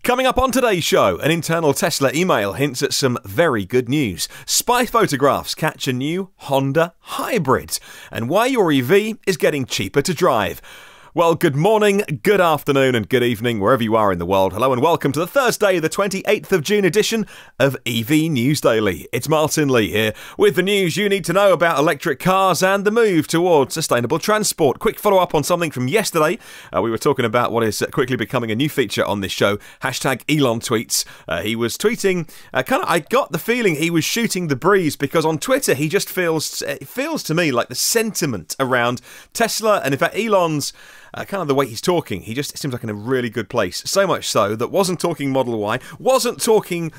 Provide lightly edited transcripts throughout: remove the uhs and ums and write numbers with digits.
Coming up on today's show, an internal Tesla email hints at some very good news. Spy photographs catch a new Honda hybrid. And why your EV is getting cheaper to drive. Well, good morning, good afternoon and good evening wherever you are in the world. Hello and welcome to the Thursday, the 28th of June edition of EV News Daily. It's Martyn Lee here with the news you need to know about electric cars and the move towards sustainable transport. Quick follow-up on something from yesterday. We were talking about what is quickly becoming a new feature on this show, hashtag Elon tweets. He was tweeting, I got the feeling he was shooting the breeze because on Twitter he just feels to me like the sentiment around Tesla and in fact Elon's kind of the way he's talking, he just seems like in a really good place. So much so that wasn't talking Model Y, wasn't talking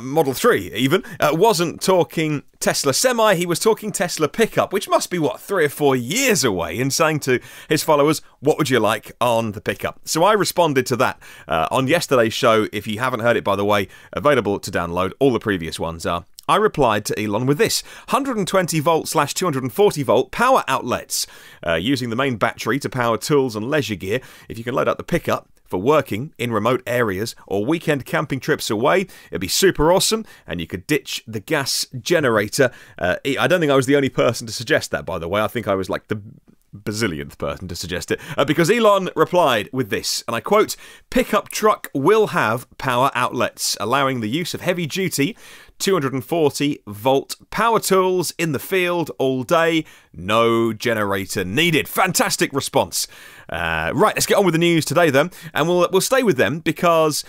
Model 3 even, wasn't talking Tesla Semi, he was talking Tesla Pickup, which must be, 3 or 4 years away, and saying to his followers, what would you like on the Pickup? So I responded to that on yesterday's show. If you haven't heard it, by the way, available to download. All the previous ones are. I replied to Elon with this: 120 volt / 240 volt power outlets, using the main battery to power tools and leisure gear. If you can load up the Pickup for working in remote areas or weekend camping trips away, it'd be super awesome, and you could ditch the gas generator. I don't think I was the only person to suggest that, by the way. I think I was like the bazillionth person to suggest it, because Elon replied with this, and I quote, "Pickup truck will have power outlets, allowing the use of heavy-duty 240 volt power tools in the field all day, no generator needed." Fantastic response. Right, let's get on with the news today then, and we'll stay with them because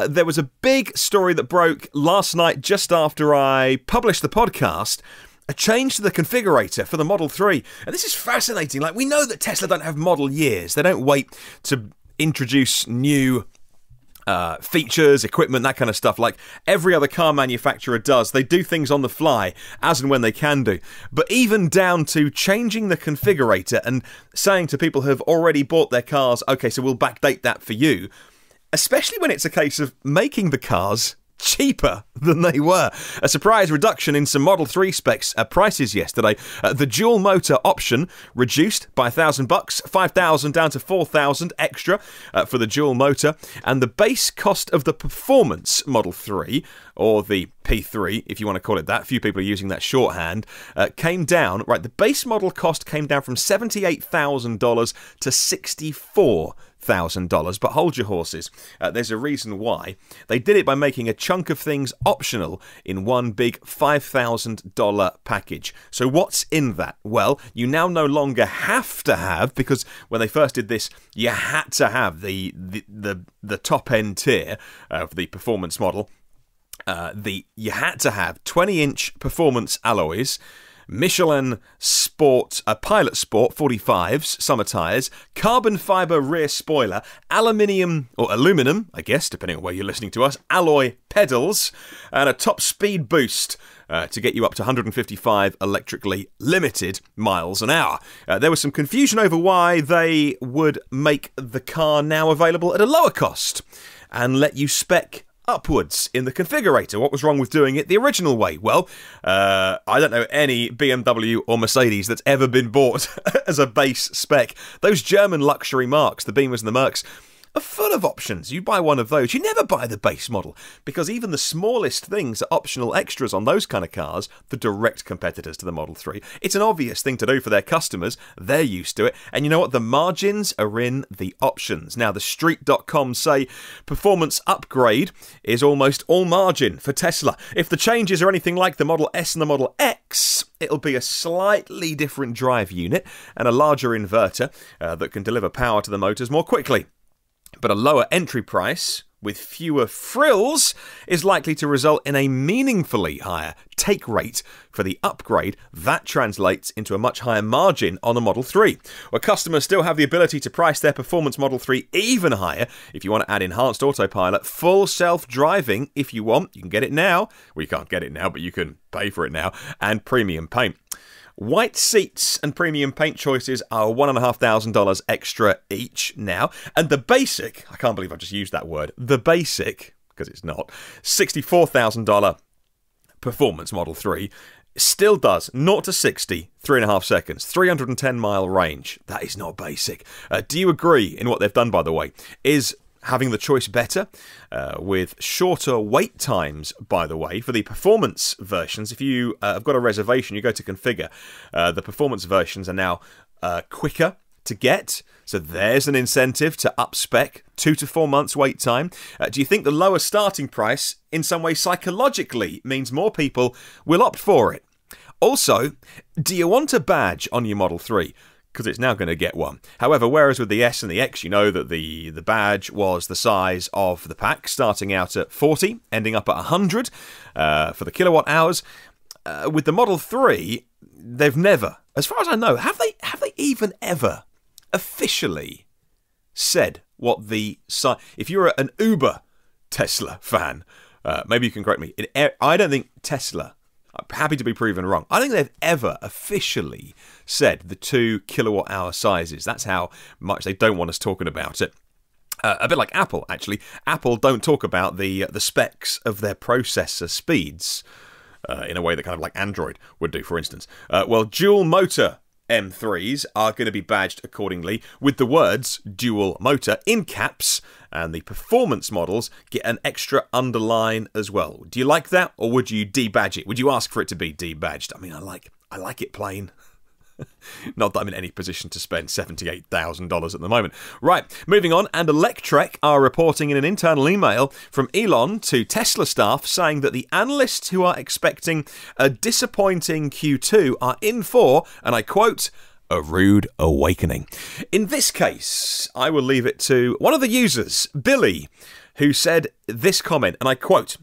there was a big story that broke last night just after I published the podcast. A change to the configurator for the Model 3. And this is fascinating. Like, we know that Tesla don't have model years. They don't wait to introduce new features, equipment, that kind of stuff, like every other car manufacturer does. They do things on the fly, as and when they can do. But even down to changing the configurator and saying to people who have already bought their cars, okay, so we'll backdate that for you, especially when it's a case of making the cars cheaper than they were. A surprise reduction in some Model 3 specs prices yesterday. The dual motor option reduced by $1,000, $5,000 down to $4,000 extra for the dual motor, and the base cost of the performance Model 3, or the P3 if you want to call it that, few people are using that shorthand, came down. Right, the base model cost came down from $78,000 to $64,000, but hold your horses. There's a reason why. They did it by making a chunk of things optional in one big $5,000 package. So what's in that? Well, you now no longer have to have, because when they first did this, you had to have the top end tier of the performance model. You had to have 20-inch performance alloys, Michelin Pilot Sport 45s, summer tyres, carbon fibre rear spoiler, aluminium, or aluminum, I guess, depending on where you're listening to us, alloy pedals, and a top speed boost to get you up to 155 electrically limited miles an hour. There was some confusion over why they would make the car now available at a lower cost and let you spec upwards in the configurator. What was wrong with doing it the original way? Well, I don't know any BMW or Mercedes that's ever been bought as a base spec. Those German luxury marques, the Beamers and the Mercs, are full of options. You buy one of those, you never buy the base model, because even the smallest things are optional extras on those kind of cars, the direct competitors to the Model 3. It's an obvious thing to do for their customers. They're used to it. And you know what? The margins are in the options. Now, the Street.com say performance upgrade is almost all margin for Tesla. If the changes are anything like the Model S and the Model X, it'll be a slightly different drive unit and a larger inverter that can deliver power to the motors more quickly. But a lower entry price with fewer frills is likely to result in a meaningfully higher take rate for the upgrade. That translates into a much higher margin on the Model 3. Where customers still have the ability to price their performance Model 3 even higher if you want to add enhanced autopilot, full self-driving if you want. You can get it now. Well, you can't get it now, but you can pay for it now. And premium paint. White seats and premium paint choices are $1,500 extra each now. And the basic, I can't believe I just used that word, the basic, because it's not, $64,000 performance Model 3 still does 0 to 60, 3.5 seconds, 310 mile range. That is not basic. Do you agree in what they've done, by the way? Is having the choice better, with shorter wait times, by the way, for the performance versions. If you have got a reservation, you go to configure. The performance versions are now quicker to get, so there's an incentive to up spec. 2 to 4 months wait time. Do you think the lower starting price in some way psychologically means more people will opt for it? Also, do you want a badge on your Model 3? Because it's now going to get one. However, whereas with the S and the X, you know that the badge was the size of the pack, starting out at 40, ending up at 100 for the kilowatt hours. With the Model 3, they've never, as far as I know, have they even ever officially said what the size? If you're an Uber Tesla fan, maybe you can correct me. I don't think Tesla, I'm happy to be proven wrong, I think they've ever officially said the 2 kilowatt hour sizes. That's how much they don't want us talking about it. A bit like Apple, actually. Apple don't talk about the specs of their processor speeds in a way that kind of like Android would do, for instance. Well, dual motor M3s are going to be badged accordingly with the words dual motor in caps, and the performance models get an extra underline as well. Do you like that, or would you debadge it? Would you ask for it to be debadged? I mean, I like it plain. Not that I'm in any position to spend $78,000 at the moment. Right, moving on, and Electrek are reporting in an internal email from Elon to Tesla staff saying that the analysts who are expecting a disappointing Q2 are in for, and I quote, a rude awakening. In this case, I will leave it to one of the users, Billy, who said this comment, and I quote,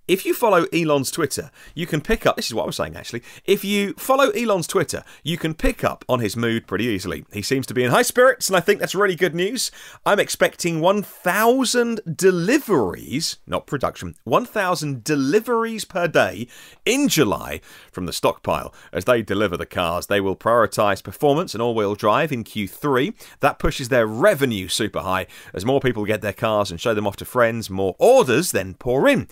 if you follow Elon's Twitter, you can pick up... This is what I was saying, actually. If you follow Elon's Twitter, you can pick up on his mood pretty easily. He seems to be in high spirits, and I think that's really good news. I'm expecting 1,000 deliveries, not production, 1,000 deliveries per day in July from the stockpile. As they deliver the cars, they will prioritise performance and all-wheel drive in Q3. That pushes their revenue super high. As more people get their cars and show them off to friends, more orders then pour in.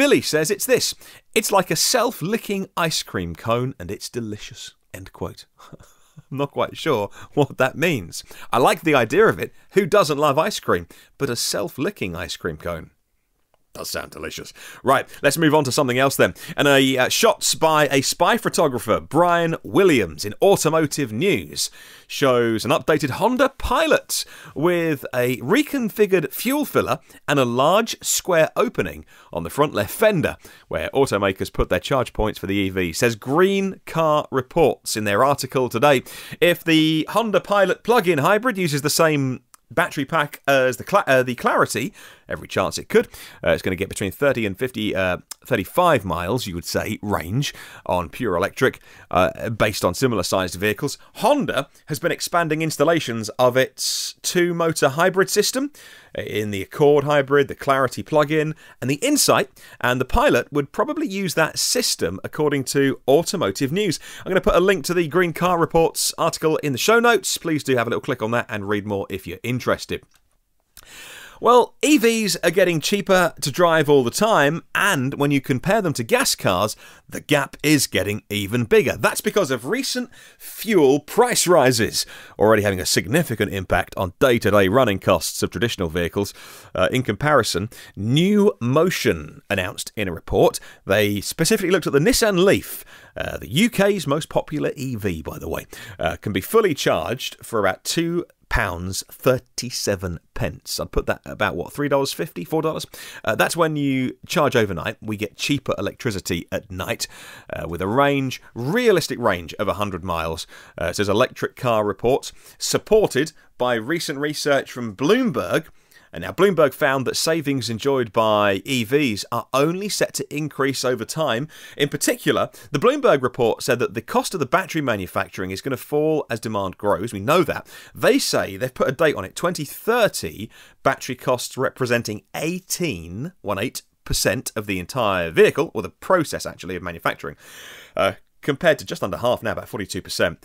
Billy says it's this. It's like a self-licking ice cream cone and it's delicious. End quote. I'm not quite sure what that means. I like the idea of it. Who doesn't love ice cream? But a self-licking ice cream cone does sound delicious. Right, let's move on to something else then. And shots by a spy photographer, Brian Williams, in Automotive News shows an updated Honda Pilot with a reconfigured fuel filler and a large square opening on the front left fender, where automakers put their charge points for the EV, says Green Car Reports in their article today. If the Honda Pilot plug-in hybrid uses the same battery pack as the Clarity, every chance it could. It's going to get between 30 and 35 miles, you would say, range on pure electric, based on similar sized vehicles. Honda has been expanding installations of its 2-motor hybrid system in the Accord hybrid, the Clarity plug-in, and the Insight, and the Pilot would probably use that system, according to Automotive News. I'm going to put a link to the Green Car Reports article in the show notes. Please do have a little click on that and read more if you're interested. Well, EVs are getting cheaper to drive all the time, and when you compare them to gas cars, the gap is getting even bigger. That's because of recent fuel price rises, already having a significant impact on day-to-day running costs of traditional vehicles. In comparison, New Motion announced in a report, they specifically looked at the Nissan Leaf, the UK's most popular EV, by the way, can be fully charged for about £2.37. I'd put that about, what, $3.50, $4? That's when you charge overnight. We get cheaper electricity at night with a realistic range of 100 miles. It says Electric Car Reports, supported by recent research from Bloomberg. And now Bloomberg found that savings enjoyed by EVs are only set to increase over time. In particular, the Bloomberg report said that the cost of the battery manufacturing is going to fall as demand grows. We know that. They say they've put a date on it, 2030, battery costs representing 18% of the entire vehicle, or the process actually of manufacturing. Compared to just under half now, about 42%,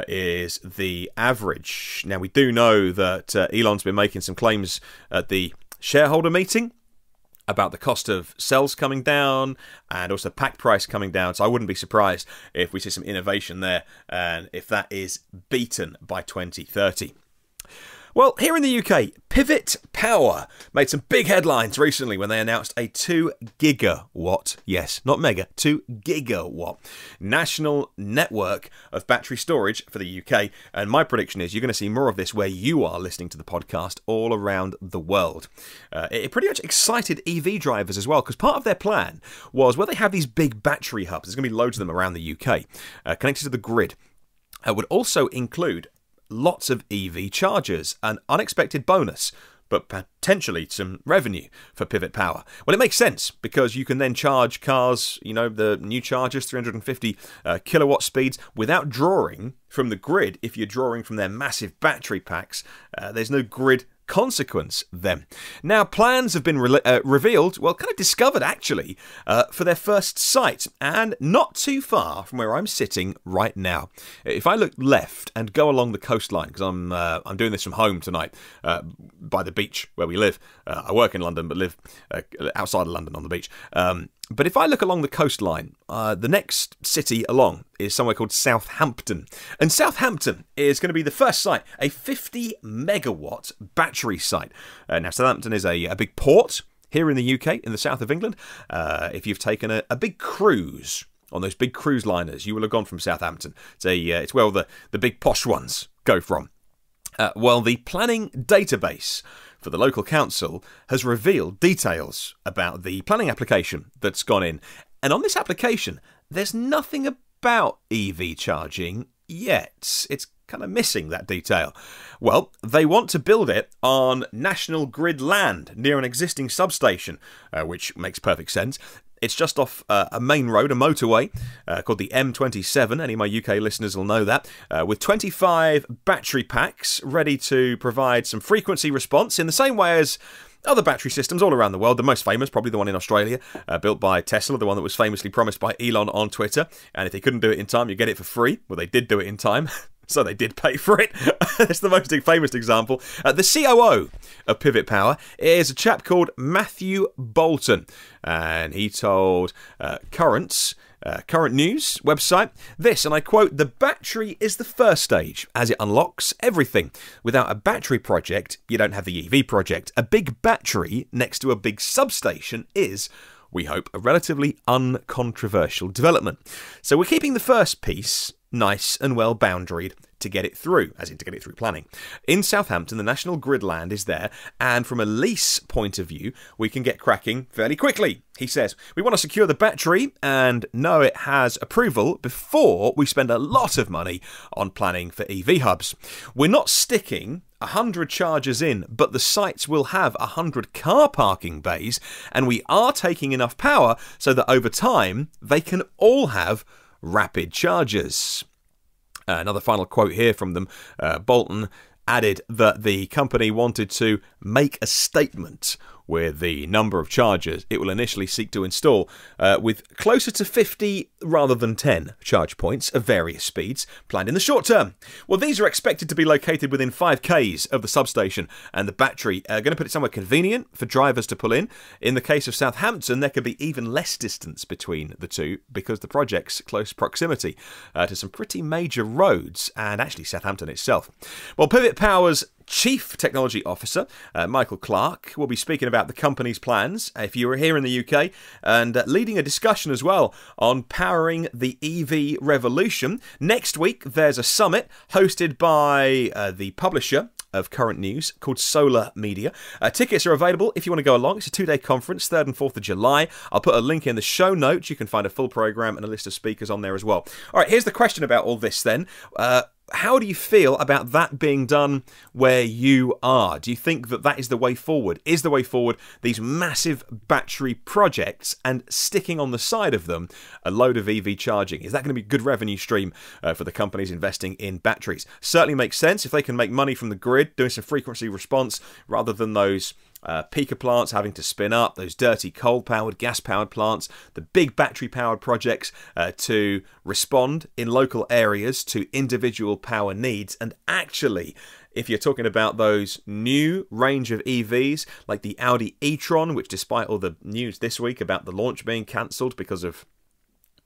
is the average. Now, we do know that Elon's been making some claims at the shareholder meeting about the cost of cells coming down and also pack price coming down. So I wouldn't be surprised if we see some innovation there and if that is beaten by 2030. Well, here in the UK, Pivot Power made some big headlines recently when they announced a 2 gigawatt, yes, not mega, 2 gigawatt national network of battery storage for the UK. And my prediction is you're going to see more of this where you are listening to the podcast all around the world. It pretty much excited EV drivers as well, because part of their plan was where they have these big battery hubs, there's going to be loads of them around the UK, connected to the grid. Would also include lots of EV chargers, an unexpected bonus, but potentially some revenue for Pivot Power. Well, it makes sense because you can then charge cars, you know, the new chargers, 350 kilowatt speeds, without drawing from the grid. If you're drawing from their massive battery packs, there's no grid consequence then. Now, plans have been revealed, well, kind of discovered actually, for their first site, and not too far from where I'm sitting right now. If I look left and go along the coastline, because I'm doing this from home tonight, by the beach where we live. I work in London but live outside of London on the beach. But if I look along the coastline, the next city along is somewhere called Southampton. And Southampton is going to be the first site, a 50 megawatt battery site. Now, Southampton is a big port here in the UK, in the south of England. If you've taken a big cruise on those big cruise liners, you will have gone from Southampton. It's where all the big posh ones go from. Well, the planning database for the local council has revealed details about the planning application that's gone in. And on this application, there's nothing about EV charging yet. It's kind of missing that detail. Well, they want to build it on national grid land near an existing substation, which makes perfect sense. It's just off a main road, a motorway, called the M27. Any of my UK listeners will know that. With 25 battery packs ready to provide some frequency response in the same way as other battery systems all around the world. The most famous, probably the one in Australia, built by Tesla, the one that was famously promised by Elon on Twitter. And if they couldn't do it in time, you get it for free. Well, they did do it in time. So they did pay for it. It's the most famous example. The COO of Pivot Power is a chap called Matthew Bolton. And he told Current News website this, and I quote, "The battery is the first stage as it unlocks everything. Without a battery project, you don't have the EV project. A big battery next to a big substation is, we hope, a relatively uncontroversial development." So we're keeping the first piece nice and well boundaried to get it through, as in to get it through planning. In Southampton, the national grid land is there, and from a lease point of view, we can get cracking fairly quickly. He says, "We want to secure the battery and know it has approval before we spend a lot of money on planning for EV hubs. We're not sticking 100 chargers in, but the sites will have 100 car parking bays, and we are taking enough power so that over time they can all have rapid chargers." Another final quote here from them. Bolton added that the company wanted to make a statement with the number of chargers it will initially seek to install, with closer to 50 rather than 10 charge points of various speeds planned in the short term. Well, these are expected to be located within 5 k's of the substation, and the battery are going to put it somewhere convenient for drivers to pull in. In the case of Southampton, there could be even less distance between the two because the project's close proximity to some pretty major roads, and actually Southampton itself. Well, Pivot Power's Chief Technology Officer, Michael Clark, will be speaking about the company's plans, if you were here in the UK, and leading a discussion as well on powering the EV revolution. Next week, there's a summit hosted by the publisher of Current News called Solar Media. Tickets are available if you want to go along. It's a 2-day conference, 3rd and 4th of July. I'll put a link in the show notes. You can find a full programme and a list of speakers on there as well. All right, here's the question about all this then. How do you feel about that being done where you are? Do you think that that is the way forward? Is the way forward these massive battery projects and sticking on the side of them a load of EV charging? Is that going to be a good revenue stream for the companies investing in batteries? Certainly makes sense if they can make money from the grid, doing some frequency response rather than those peaker plants having to spin up, those dirty coal-powered, gas-powered plants, the big battery-powered projects to respond in local areas to individual power needs. And actually, if you're talking about those new range of EVs, like the Audi e-tron, which despite all the news this week about the launch being cancelled because of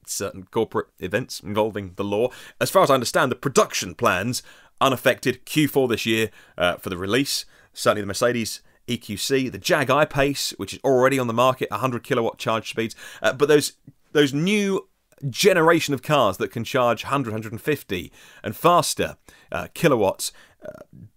certain corporate events involving the law, as far as I understand, the production plans unaffected. Q4 this year for the release. Certainly the Mercedes EQC, the Jag I-Pace, which is already on the market, 100 kilowatt charge speeds. But those new generation of cars that can charge 100, 150 and faster kilowatts,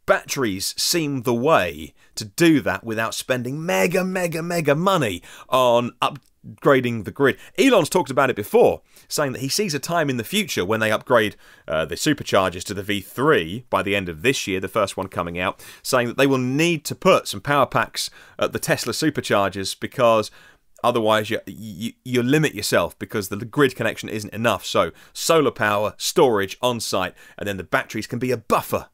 batteries seem the way to do that without spending mega money on upgrading the grid. Elon's talked about it before, saying that he sees a time in the future when they upgrade the superchargers to the V3 by the end of this year, the first one coming out, saying that they will need to put some power packs at the Tesla superchargers because otherwise you limit yourself because the grid connection isn't enough. So solar power, storage on site, and then the batteries can be a buffer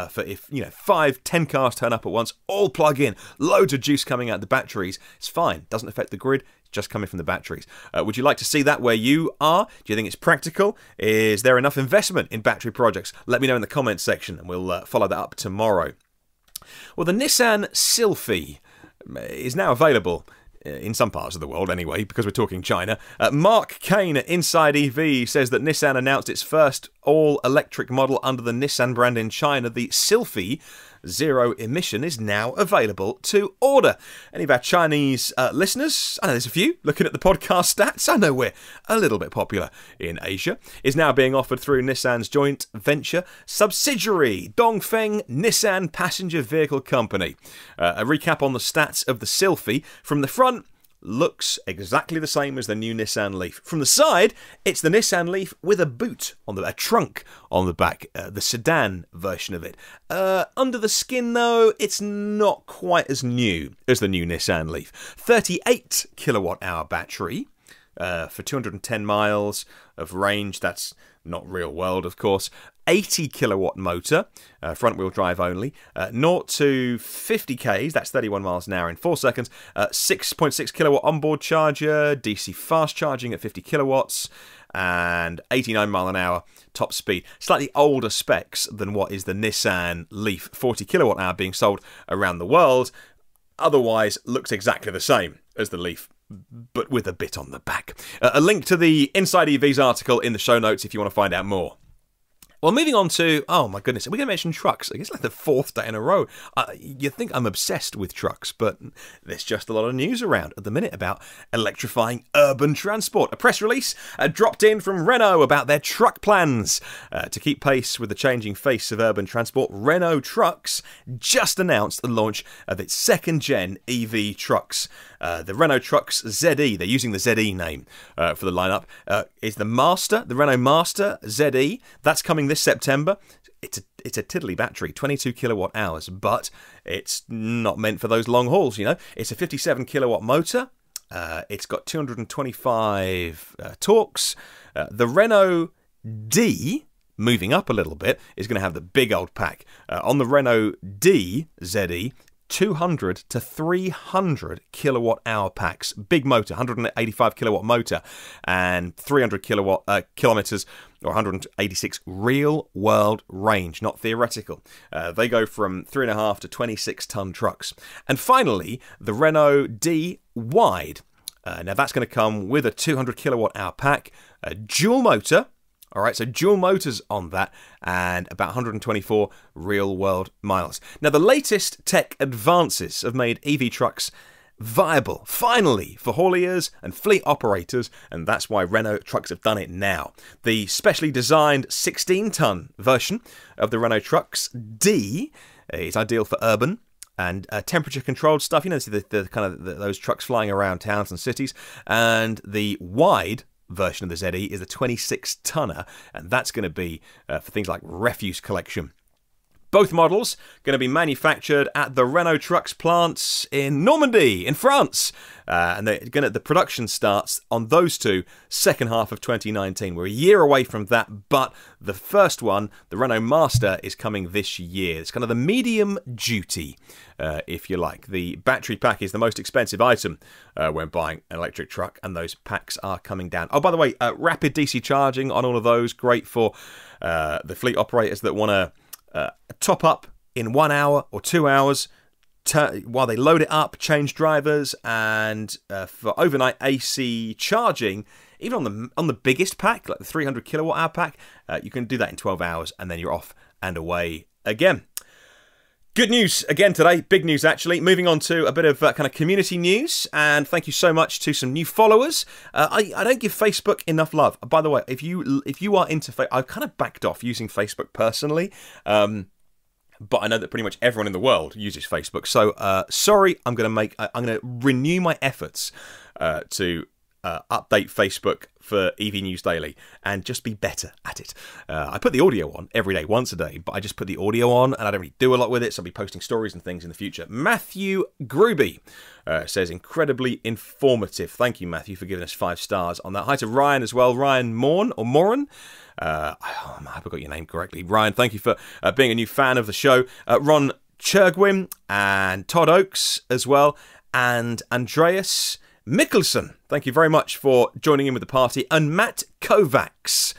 for if 5-10 cars turn up at once, all plug in, loads of juice coming out of the batteries. It's fine, doesn't affect the grid, it's just coming from the batteries. Would you like to see that where you are? Do you think it's practical? Is there enough investment in battery projects? Let me know in the comments section and we'll follow that up tomorrow. Well, the Nissan Sylphy is now available in some parts of the world anyway, because we're talking China. Mark Kane at Inside EV says that Nissan announced its first all-electric model under the Nissan brand in China. The Sylphy zero emission is now available to order. Any of our Chinese listeners, I know there's a few, looking at the podcast stats, I know we're a little bit popular in Asia, is now being offered through Nissan's joint venture subsidiary, Dongfeng Nissan Passenger Vehicle Company. A recap on the stats of the Sylphy. From the front, looks exactly the same as the new Nissan Leaf. From the side, it's the Nissan Leaf with a boot on a trunk on the back, the sedan version of it. Under the skin, though, it's not quite as new as the new Nissan Leaf. 38 kilowatt hour battery for 210 miles of range. That's not real world, of course. 80 kilowatt motor, front wheel drive only. 0 to 50 k's, that's 31 miles an hour in 4 seconds. 6.6 kilowatt onboard charger, DC fast charging at 50 kilowatts, and 89 mile an hour top speed. Slightly older specs than what is the Nissan Leaf, 40 kilowatt hour being sold around the world. Otherwise, looks exactly the same as the Leaf, but with a bit on the back. A link to the Inside EV's article in the show notes if you want to find out more. Well, moving on to, oh my goodness, we're going to mention trucks. I guess like the 4th day in a row. You'd think I'm obsessed with trucks, but there's just a lot of news around at the minute about electrifying urban transport. A press release dropped in from Renault about their truck plans. To keep pace with the changing face of urban transport, Renault Trucks just announced the launch of its 2nd-gen EV trucks. The Renault Trucks ZE, they're using the ZE name for the lineup, is the Master, the Renault Master ZE. That's coming this September. It's a tiddly battery, 22 kilowatt hours, but it's not meant for those long hauls, you know. It's a 57 kilowatt motor. It's got 225 torques. The Renault D, moving up a little bit, is going to have the big old pack. On the Renault D ZE, 200 to 300 kilowatt hour packs. Big motor, 185 kilowatt motor, and 300 kilometers or 186 real world range, not theoretical. They go from 3.5 to 26 ton trucks. And finally, the Renault D Wide. Now that's going to come with a 200 kilowatt hour pack, a dual motor. All right, so dual motors on that and about 124 real-world miles. Now, the latest tech advances have made EV trucks viable, finally, for hauliers and fleet operators, and that's why Renault Trucks have done it now. The specially designed 16-ton version of the Renault Trucks D is ideal for urban and temperature-controlled stuff. You know, the kind of those trucks flying around towns and cities, and the wide version of the ZE is a 26-tonner, and that's going to be for things like refuse collection. Both models going to be manufactured at the Renault Trucks plants in Normandy, in France, and the production starts on those two second half of 2019. We're a year away from that, but the first one, the Renault Master, is coming this year. It's kind of the medium duty, if you like. The battery pack is the most expensive item when buying an electric truck, and those packs are coming down. Oh, by the way, rapid DC charging on all of those, great for the fleet operators that want to top up in 1 hour or 2 hours while they load it up, change drivers, and for overnight AC charging, even on the biggest pack, like the 300 kilowatt hour pack, you can do that in 12 hours and then you're off and away again. Good news again today, big news actually. Moving on to a bit of kind of community news, and thank you so much to some new followers. I don't give Facebook enough love. By the way, if you are into Facebook, I've kind of backed off using Facebook personally, but I know that pretty much everyone in the world uses Facebook. So sorry, I'm going to renew my efforts to update Facebook for EV News Daily and just be better at it. I put the audio on every day, once a day, but I just put the audio on and I don't really do a lot with it, so I'll be posting stories and things in the future. Matthew Gruby says, incredibly informative. Thank you, Matthew, for giving us 5 stars on that. Hi to Ryan as well. Ryan Moran. I hope I got your name correctly. Ryan, thank you for being a new fan of the show. Ron Chergwin and Todd Oakes as well, and Andreas Mikkelsen, thank you very much for joining in with the party. And Matt Kovacs,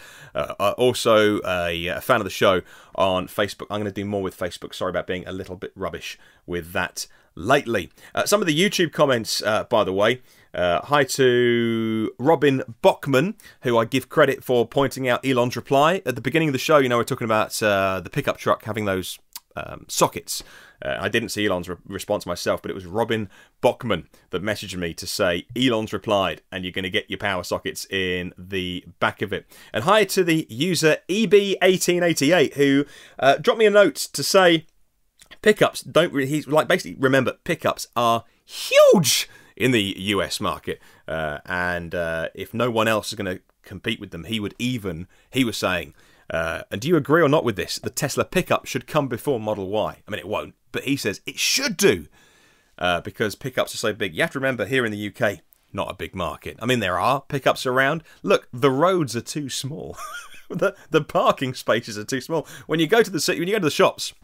also a fan of the show on Facebook. I'm going to do more with Facebook. Sorry about being a little bit rubbish with that lately. Some of the YouTube comments, by the way. Hi to Robin Bockman, who I give credit for pointing out Elon's reply. At the beginning of the show, you know, we're talking about the pickup truck having those sockets. I didn't see Elon's response myself, but it was Robin Bockman that messaged me to say Elon's replied and you're going to get your power sockets in the back of it. And hi to the user EB1888 who dropped me a note to say pickups don't really, he's like, basically remember, pickups are huge in the US market, and if no one else is going to compete with them, he was saying, and do you agree or not with this? The Tesla pickup should come before Model Y. I mean, it won't, but he says it should do, because pickups are so big. You have to remember, here in the UK, not a big market. I mean, there are pickups around. Look, the roads are too small. the parking spaces are too small. When you go to the shops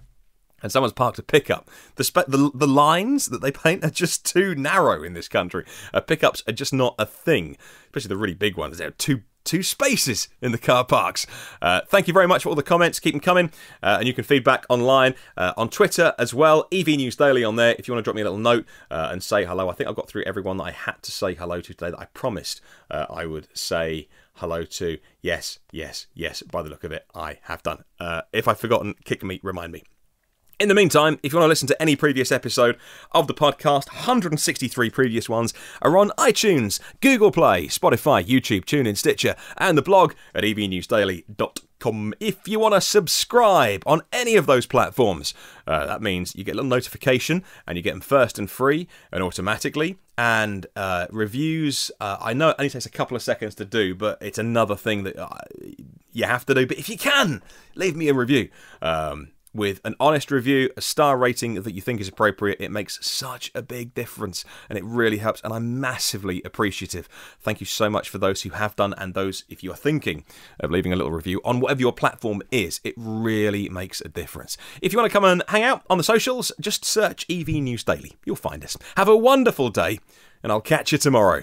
and someone's parked a pickup, the lines that they paint are just too narrow in this country. Pickups are just not a thing, especially the really big ones. There are two spaces in the car parks. Thank you very much for all the comments. Keep them coming. And you can feedback online on Twitter as well. EV News Daily on there if you want to drop me a little note and say hello. I think I got through everyone that I had to say hello to today that I promised I would say hello to. Yes, by the look of it, I have done. If I've forgotten, kick me, remind me. In the meantime, if you want to listen to any previous episode of the podcast, 163 previous ones are on iTunes, Google Play, Spotify, YouTube, TuneIn, Stitcher, and the blog at evnewsdaily.com. If you want to subscribe on any of those platforms, that means you get a little notification and you get them first and free and automatically. And reviews, I know it only takes a couple of seconds to do, but it's another thing that you have to do. But if you can, leave me a review. With an honest review, a star rating that you think is appropriate. It makes such a big difference and it really helps, and I'm massively appreciative. Thank you so much for those who have done, and those, if you are thinking of leaving a little review on whatever your platform is. It really makes a difference. If you want to come and hang out on the socials, just search EV News Daily. You'll find us. Have a wonderful day, and I'll catch you tomorrow.